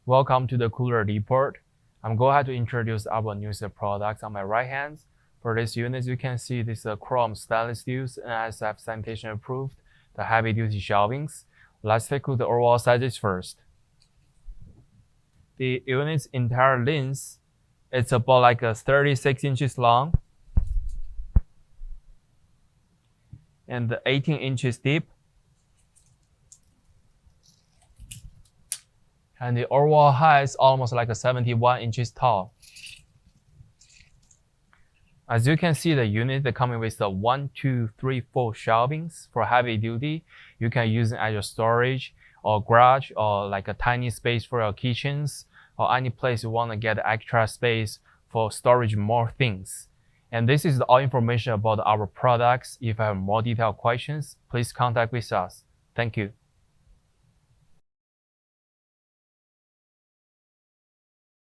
Welcome to the Cooler Report. I'm going to introduce our newest products on my right hand. For this unit, you can see this chrome stainless steel NSF sanitation approved, the heavy duty shelvings. Let's take a look at the overall sizes first. The unit's entire length, it's about like 36 inches long and 18 inches deep. And the overall height is almost like 71 inches tall. As you can see, the unit is coming with the 1, 2, 3, 4 shelvings for heavy duty. You can use it as your storage or garage or like a tiny space for your kitchens or any place you want to get extra space for storage more things. And this is all information about our products. If you have more detailed questions, please contact with us. Thank you.